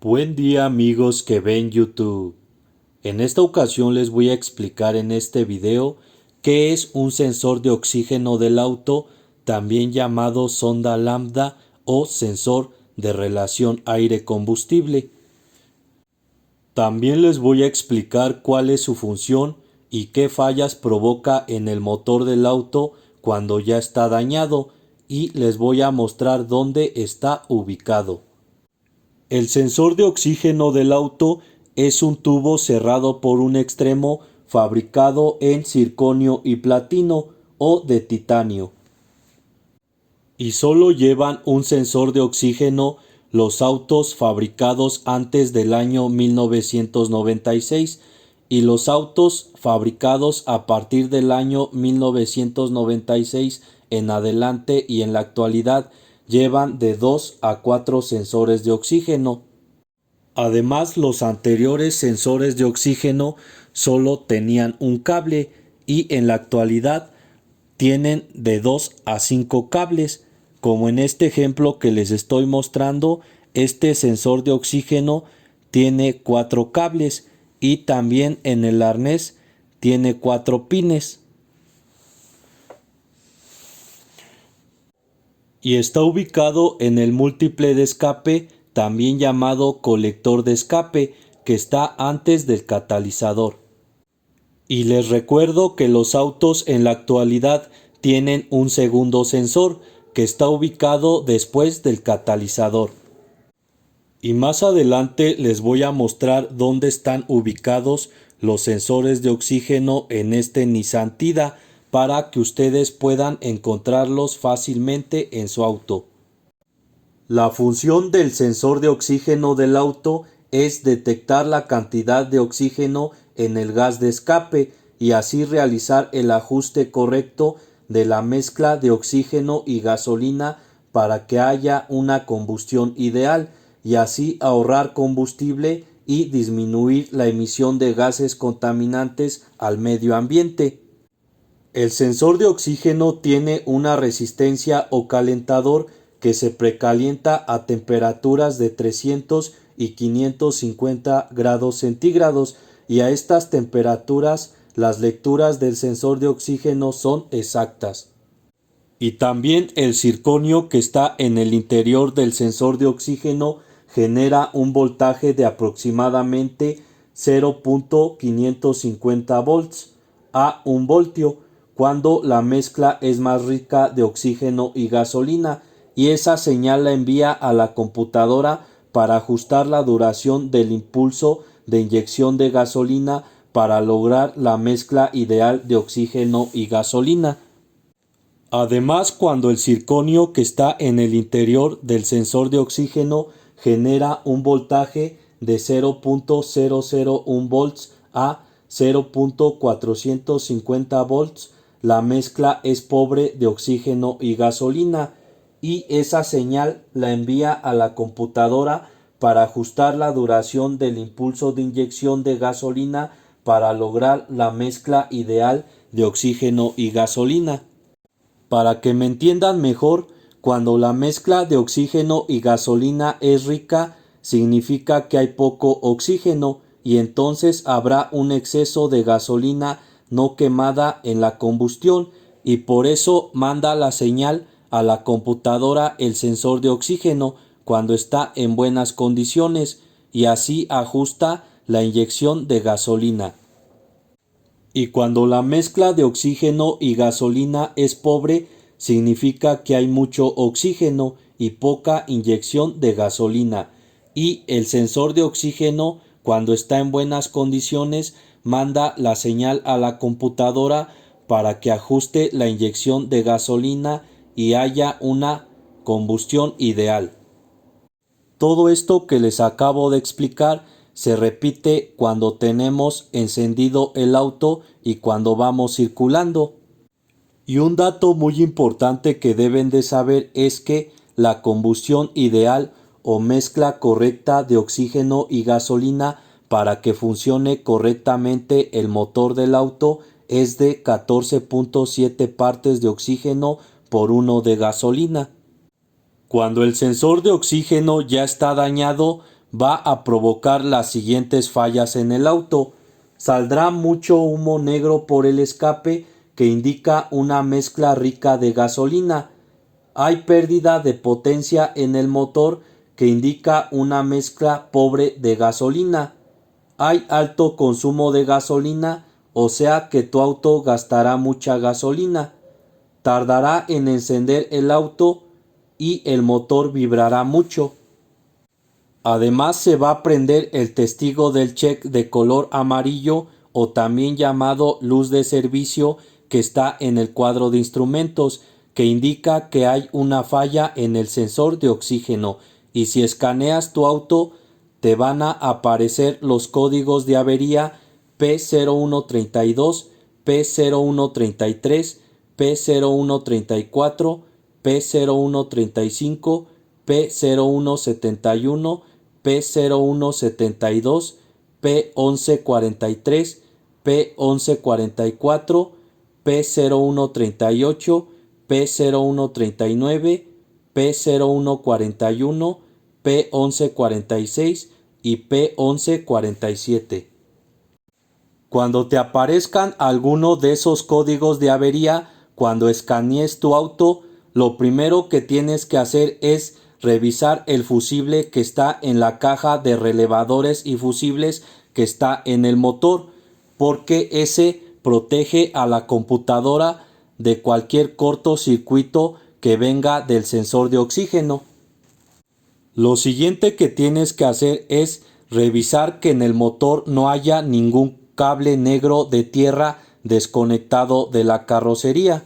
Buen día amigos que ven YouTube. En esta ocasión les voy a explicar en este video qué es un sensor de oxígeno del auto, también llamado sonda lambda o sensor de relación aire-combustible. También les voy a explicar cuál es su función y qué fallas provoca en el motor del auto cuando ya está dañado, y les voy a mostrar dónde está ubicado. El sensor de oxígeno del auto es un tubo cerrado por un extremo fabricado en circonio y platino o de titanio. Y solo llevan un sensor de oxígeno los autos fabricados antes del año 1996 y los autos fabricados a partir del año 1996 en adelante y en la actualidad llevan de 2 a 4 sensores de oxígeno. Además, los anteriores sensores de oxígeno solo tenían un cable y en la actualidad tienen de 2 a 5 cables. Como en este ejemplo que les estoy mostrando, este sensor de oxígeno tiene 4 cables y también en el arnés tiene 4 pines. Y está ubicado en el múltiple de escape, también llamado colector de escape, que está antes del catalizador. Y les recuerdo que los autos en la actualidad tienen un segundo sensor, que está ubicado después del catalizador. Y más adelante les voy a mostrar dónde están ubicados los sensores de oxígeno en este Nissan Tiida, para que ustedes puedan encontrarlos fácilmente en su auto. La función del sensor de oxígeno del auto es detectar la cantidad de oxígeno en el gas de escape y así realizar el ajuste correcto de la mezcla de oxígeno y gasolina para que haya una combustión ideal y así ahorrar combustible y disminuir la emisión de gases contaminantes al medio ambiente. El sensor de oxígeno tiene una resistencia o calentador que se precalienta a temperaturas de 300 y 550 grados centígrados, y a estas temperaturas las lecturas del sensor de oxígeno son exactas. Y también el circonio que está en el interior del sensor de oxígeno genera un voltaje de aproximadamente 0.550 volts a 1 voltio cuando la mezcla es más rica de oxígeno y gasolina, y esa señal la envía a la computadora para ajustar la duración del impulso de inyección de gasolina para lograr la mezcla ideal de oxígeno y gasolina. Además, cuando el circonio que está en el interior del sensor de oxígeno genera un voltaje de 0.001 volts a 0.450 volts, la mezcla es pobre de oxígeno y gasolina, y esa señal la envía a la computadora para ajustar la duración del impulso de inyección de gasolina para lograr la mezcla ideal de oxígeno y gasolina. Para que me entiendan mejor, cuando la mezcla de oxígeno y gasolina es rica, significa que hay poco oxígeno y entonces habrá un exceso de gasolina no quemada en la combustión, y por eso manda la señal a la computadora el sensor de oxígeno cuando está en buenas condiciones, y así ajusta la inyección de gasolina. Y cuando la mezcla de oxígeno y gasolina es pobre, significa que hay mucho oxígeno y poca inyección de gasolina, y el sensor de oxígeno, cuando está en buenas condiciones, manda la señal a la computadora para que ajuste la inyección de gasolina y haya una combustión ideal. Todo esto que les acabo de explicar se repite cuando tenemos encendido el auto y cuando vamos circulando. Y un dato muy importante que deben de saber es que la combustión ideal o mezcla correcta de oxígeno y gasolina para que funcione correctamente el motor del auto es de 14.7 partes de oxígeno por 1 de gasolina. Cuando el sensor de oxígeno ya está dañado, va a provocar las siguientes fallas en el auto. Saldrá mucho humo negro por el escape que indica una mezcla rica de gasolina. Hay pérdida de potencia en el motor que indica una mezcla pobre de gasolina. Hay alto consumo de gasolina, o sea que tu auto gastará mucha gasolina. Tardará en encender el auto y el motor vibrará mucho. Además se va a prender el testigo del check de color amarillo o también llamado luz de servicio que está en el cuadro de instrumentos, que indica que hay una falla en el sensor de oxígeno, y si escaneas tu auto te van a aparecer los códigos de avería P0132, P0133, P0134, P0135, P0171, P0172, P1143, P1144, P0138, P0139, P0141, P1146 y P1147. Cuando te aparezcan alguno de esos códigos de avería, cuando escanees tu auto, lo primero que tienes que hacer es revisar el fusible que está en la caja de relevadores y fusibles que está en el motor, porque ese protege a la computadora de cualquier cortocircuito que venga del sensor de oxígeno. Lo siguiente que tienes que hacer es revisar que en el motor no haya ningún cable negro de tierra desconectado de la carrocería.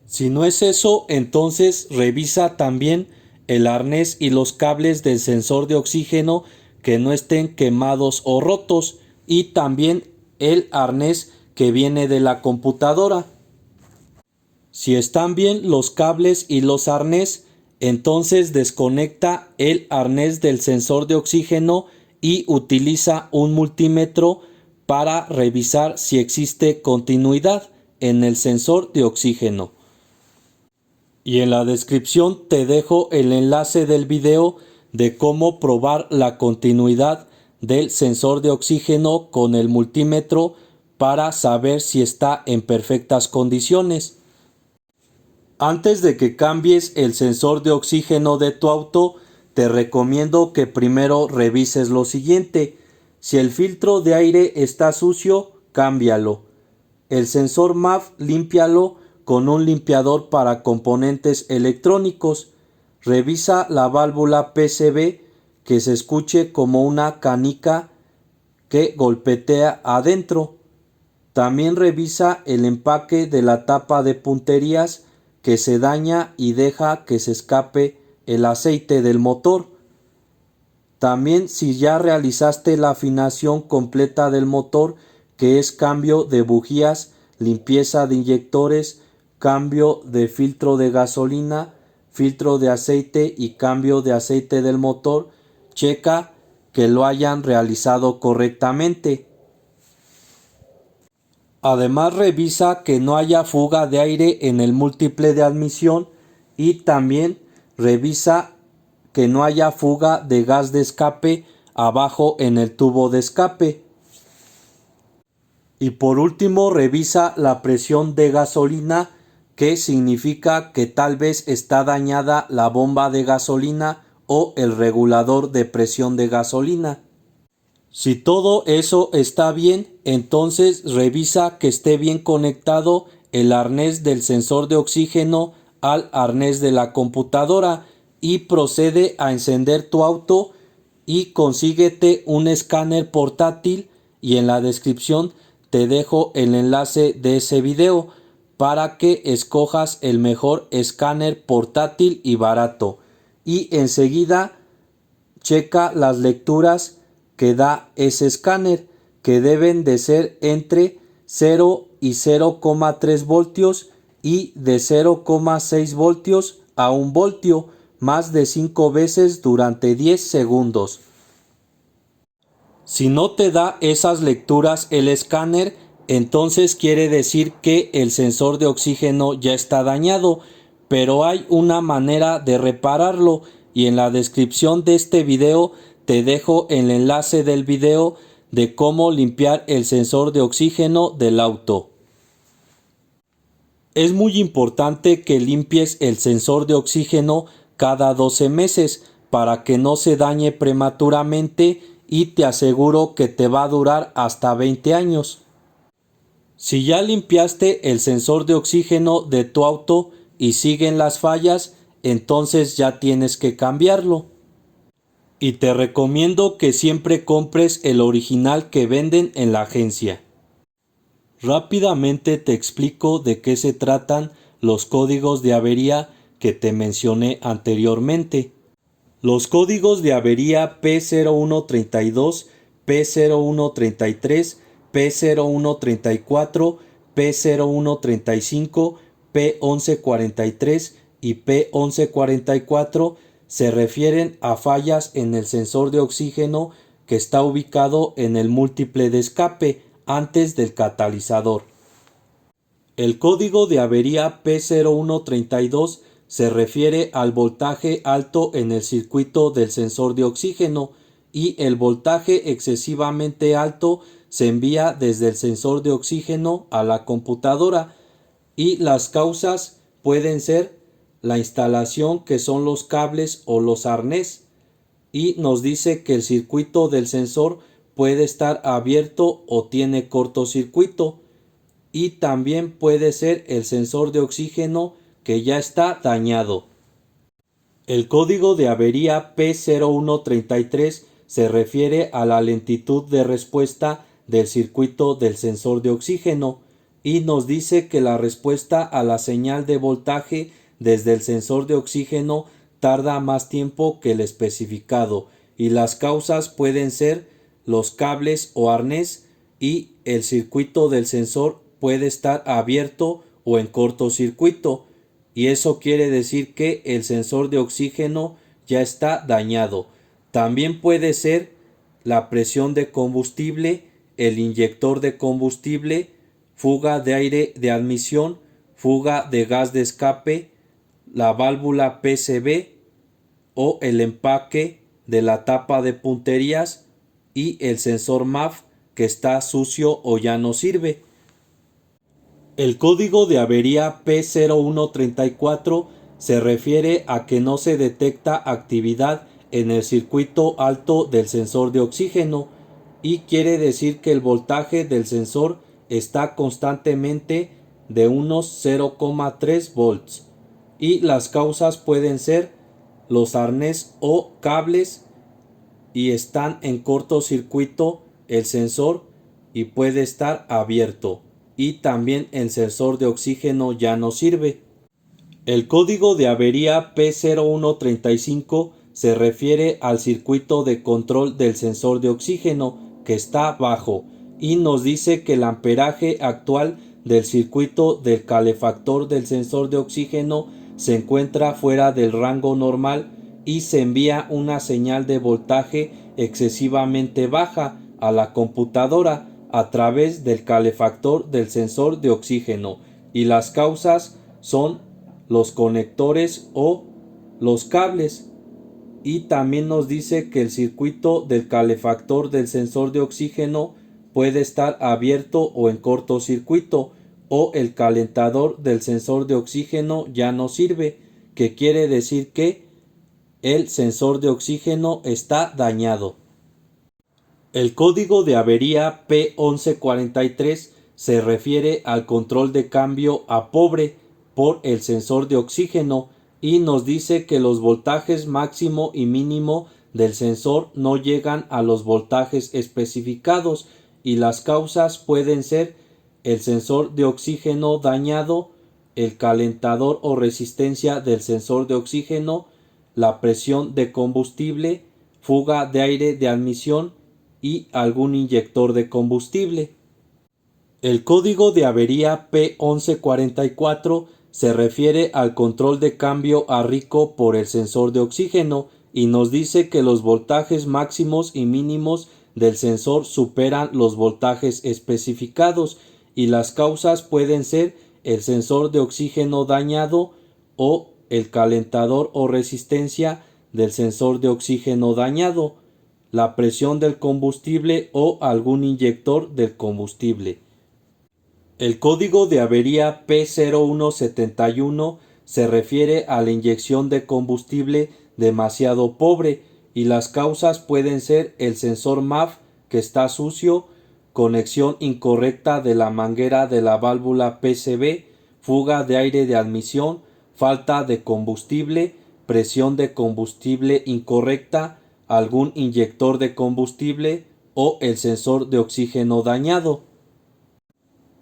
Si no es eso, entonces revisa también el arnés y los cables del sensor de oxígeno que no estén quemados o rotos, y también el arnés que viene de la computadora. Si están bien los cables y los arnés, entonces desconecta el arnés del sensor de oxígeno y utiliza un multímetro para revisar si existe continuidad en el sensor de oxígeno. Y en la descripción te dejo el enlace del video de cómo probar la continuidad del sensor de oxígeno con el multímetro para saber si está en perfectas condiciones. Antes de que cambies el sensor de oxígeno de tu auto, te recomiendo que primero revises lo siguiente. Si el filtro de aire está sucio, cámbialo. El sensor MAF, límpialo con un limpiador para componentes electrónicos. Revisa la válvula PCB, que se escuche como una canica que golpetea adentro. También revisa el empaque de la tapa de punterías, que se daña y deja que se escape el aceite del motor. También si ya realizaste la afinación completa del motor, que es cambio de bujías, limpieza de inyectores, cambio de filtro de gasolina, filtro de aceite y cambio de aceite del motor, checa que lo hayan realizado correctamente. Además revisa que no haya fuga de aire en el múltiple de admisión y también revisa que no haya fuga de gas de escape abajo en el tubo de escape. Y por último revisa la presión de gasolina, que significa que tal vez está dañada la bomba de gasolina o el regulador de presión de gasolina. Si todo eso está bien, entonces revisa que esté bien conectado el arnés del sensor de oxígeno al arnés de la computadora y procede a encender tu auto y consíguete un escáner portátil, y en la descripción te dejo el enlace de ese video para que escojas el mejor escáner portátil y barato, y enseguida checa las lecturas que da ese escáner, que deben de ser entre 0 y 0,3 voltios y de 0,6 voltios a 1 voltio, más de 5 veces durante 10 segundos. Si no te da esas lecturas el escáner, entonces quiere decir que el sensor de oxígeno ya está dañado, pero hay una manera de repararlo, y en la descripción de este video te dejo el enlace del video de cómo limpiar el sensor de oxígeno del auto. Es muy importante que limpies el sensor de oxígeno cada 12 meses para que no se dañe prematuramente y te aseguro que te va a durar hasta 20 años. Si ya limpiaste el sensor de oxígeno de tu auto y siguen las fallas, entonces ya tienes que cambiarlo. Y te recomiendo que siempre compres el original que venden en la agencia. Rápidamente te explico de qué se tratan los códigos de avería que te mencioné anteriormente. Los códigos de avería P0132, P0133, P0134, P0135, P1143 y P1144 se refieren a fallas en el sensor de oxígeno que está ubicado en el múltiple de escape antes del catalizador. El código de avería P0132 se refiere al voltaje alto en el circuito del sensor de oxígeno y el voltaje excesivamente alto se envía desde el sensor de oxígeno a la computadora y las causas pueden ser la instalación, que son los cables o los arnés, y nos dice que el circuito del sensor puede estar abierto o tiene cortocircuito, y también puede ser el sensor de oxígeno que ya está dañado. El código de avería P0133 se refiere a la lentitud de respuesta del circuito del sensor de oxígeno y nos dice que la respuesta a la señal de voltaje desde el sensor de oxígeno tarda más tiempo que el especificado, y las causas pueden ser los cables o arnés, y el circuito del sensor puede estar abierto o en cortocircuito, y eso quiere decir que el sensor de oxígeno ya está dañado. También puede ser la presión de combustible, el inyector de combustible, fuga de aire de admisión, fuga de gas de escape, la válvula PCV o el empaque de la tapa de punterías y el sensor MAF que está sucio o ya no sirve. El código de avería P0134 se refiere a que no se detecta actividad en el circuito alto del sensor de oxígeno y quiere decir que el voltaje del sensor está constantemente de unos 0,3 volts y las causas pueden ser los arnés o cables y están en cortocircuito el sensor y puede estar abierto, y también el sensor de oxígeno ya no sirve. El código de avería P0135 se refiere al circuito de control del sensor de oxígeno que está bajo y nos dice que el amperaje actual del circuito del calefactor del sensor de oxígeno se encuentra fuera del rango normal y se envía una señal de voltaje excesivamente baja a la computadora a través del calefactor del sensor de oxígeno, y las causas son los conectores o los cables, y también nos dice que el circuito del calefactor del sensor de oxígeno puede estar abierto o en cortocircuito, o el calentador del sensor de oxígeno ya no sirve, que quiere decir que el sensor de oxígeno está dañado. El código de avería P1143 se refiere al control de cambio a pobre por el sensor de oxígeno y nos dice que los voltajes máximo y mínimo del sensor no llegan a los voltajes especificados, y las causas pueden ser el sensor de oxígeno dañado, el calentador o resistencia del sensor de oxígeno, la presión de combustible, fuga de aire de admisión y algún inyector de combustible. El código de avería P1144 se refiere al control de cambio a rico por el sensor de oxígeno y nos dice que los voltajes máximos y mínimos del sensor superan los voltajes especificados, y las causas pueden ser el sensor de oxígeno dañado o el calentador o resistencia del sensor de oxígeno dañado, la presión del combustible o algún inyector del combustible. El código de avería P0171 se refiere a la inyección de combustible demasiado pobre y las causas pueden ser el sensor MAF que está sucio, conexión incorrecta de la manguera de la válvula PCV, fuga de aire de admisión, falta de combustible, presión de combustible incorrecta, algún inyector de combustible o el sensor de oxígeno dañado.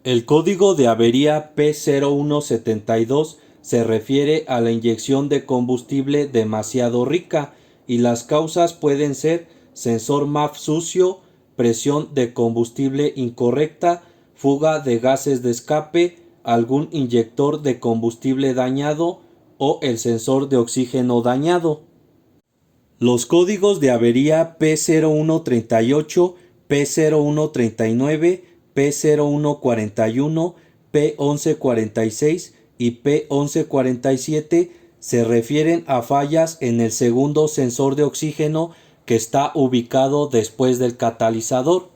El código de avería P0172 se refiere a la inyección de combustible demasiado rica y las causas pueden ser sensor MAF sucio, presión de combustible incorrecta, fuga de gases de escape, algún inyector de combustible dañado o el sensor de oxígeno dañado. Los códigos de avería P0138, P0139, P0141, P1146 y P1147 se refieren a fallas en el segundo sensor de oxígeno que está ubicado después del catalizador.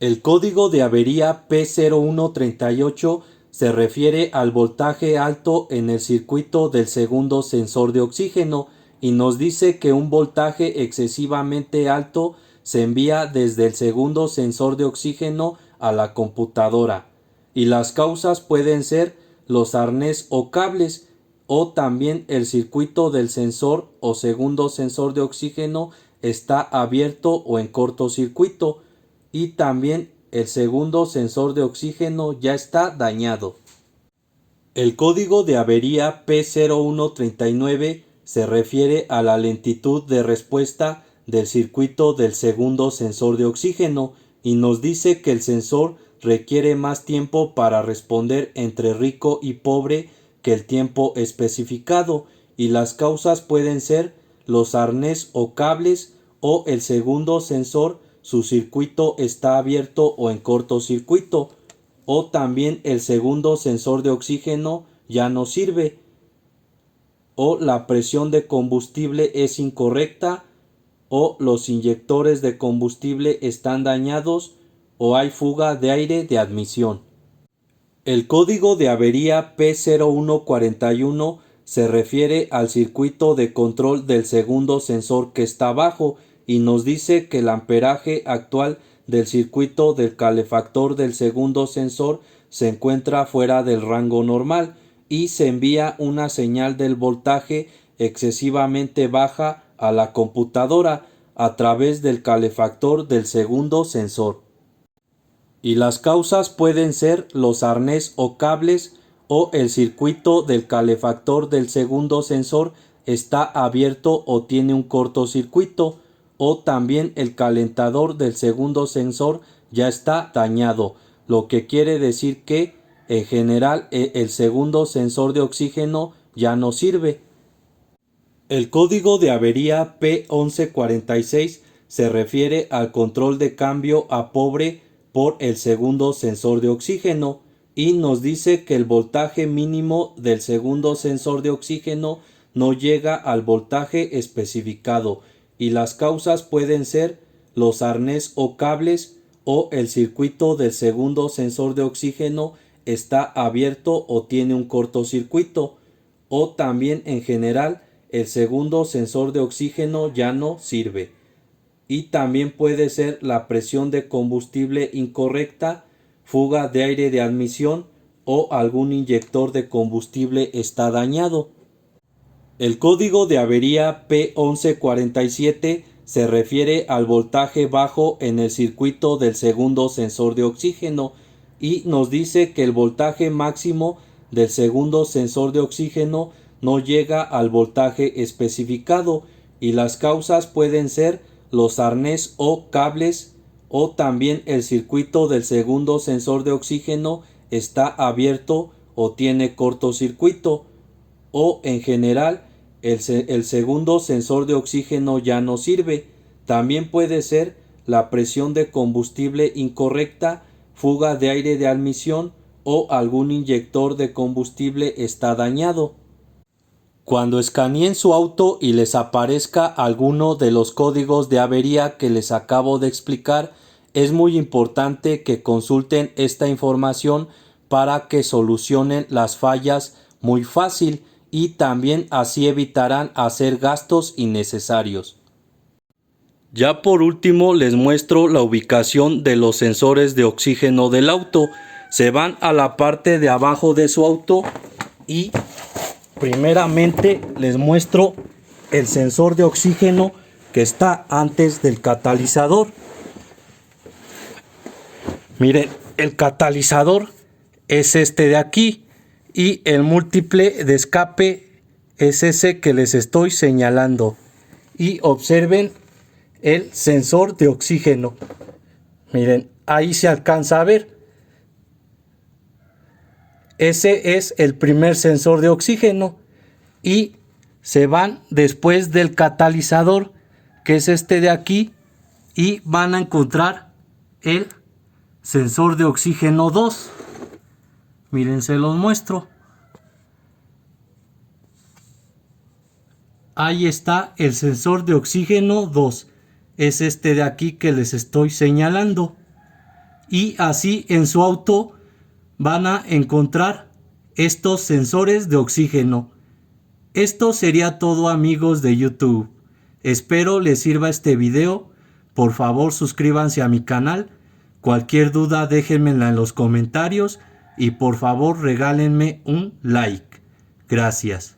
El código de avería P0138 se refiere al voltaje alto en el circuito del segundo sensor de oxígeno y nos dice que un voltaje excesivamente alto se envía desde el segundo sensor de oxígeno a la computadora y las causas pueden ser los arnés o cables o también el circuito del sensor o segundo sensor de oxígeno está abierto o en cortocircuito y también el segundo sensor de oxígeno ya está dañado. El código de avería P0139 se refiere a la lentitud de respuesta del circuito del segundo sensor de oxígeno y nos dice que el sensor requiere más tiempo para responder entre rico y pobre que el tiempo especificado y las causas pueden ser los arnés o cables o el segundo sensor su circuito está abierto o en cortocircuito o también el segundo sensor de oxígeno ya no sirve o la presión de combustible es incorrecta o los inyectores de combustible están dañados o hay fuga de aire de admisión. El código de avería P0141 se refiere al circuito de control del segundo sensor que está bajo y nos dice que el amperaje actual del circuito del calefactor del segundo sensor se encuentra fuera del rango normal y se envía una señal del voltaje excesivamente baja a la computadora a través del calefactor del segundo sensor. Y las causas pueden ser los arnés o cables o el circuito del calefactor del segundo sensor está abierto o tiene un cortocircuito o también el calentador del segundo sensor ya está dañado, lo que quiere decir que en general el segundo sensor de oxígeno ya no sirve. El código de avería P1146 se refiere al control de cambio a pobre por el segundo sensor de oxígeno y nos dice que el voltaje mínimo del segundo sensor de oxígeno no llega al voltaje especificado y las causas pueden ser los arnés o cables o el circuito del segundo sensor de oxígeno está abierto o tiene un cortocircuito o también en general el segundo sensor de oxígeno ya no sirve. Y también puede ser la presión de combustible incorrecta, fuga de aire de admisión o algún inyector de combustible está dañado. El código de avería P1147 se refiere al voltaje bajo en el circuito del segundo sensor de oxígeno y nos dice que el voltaje máximo del segundo sensor de oxígeno no llega al voltaje especificado y las causas pueden ser los arnés o cables o también el circuito del segundo sensor de oxígeno está abierto o tiene cortocircuito o en general el segundo sensor de oxígeno ya no sirve. También puede ser la presión de combustible incorrecta, fuga de aire de admisión o algún inyector de combustible está dañado. Cuando escaneen su auto y les aparezca alguno de los códigos de avería que les acabo de explicar, es muy importante que consulten esta información para que solucionen las fallas muy fácil y también así evitarán hacer gastos innecesarios. Ya por último les muestro la ubicación de los sensores de oxígeno del auto. Se van a la parte de abajo de su auto y primeramente les muestro el sensor de oxígeno que está antes del catalizador. Miren, el catalizador es este de aquí y el múltiple de escape es ese que les estoy señalando. Y observen el sensor de oxígeno. Miren, ahí se alcanza a ver. Ese es el primer sensor de oxígeno y se van después del catalizador, que es este de aquí, y van a encontrar el sensor de oxígeno 2. Miren, se los muestro. Ahí está el sensor de oxígeno 2. Es este de aquí que les estoy señalando. Y así en su auto van a encontrar estos sensores de oxígeno. Esto sería todo, amigos de YouTube. Espero les sirva este video. Por favor, suscríbanse a mi canal. Cualquier duda déjenmela en los comentarios y por favor regálenme un like. Gracias.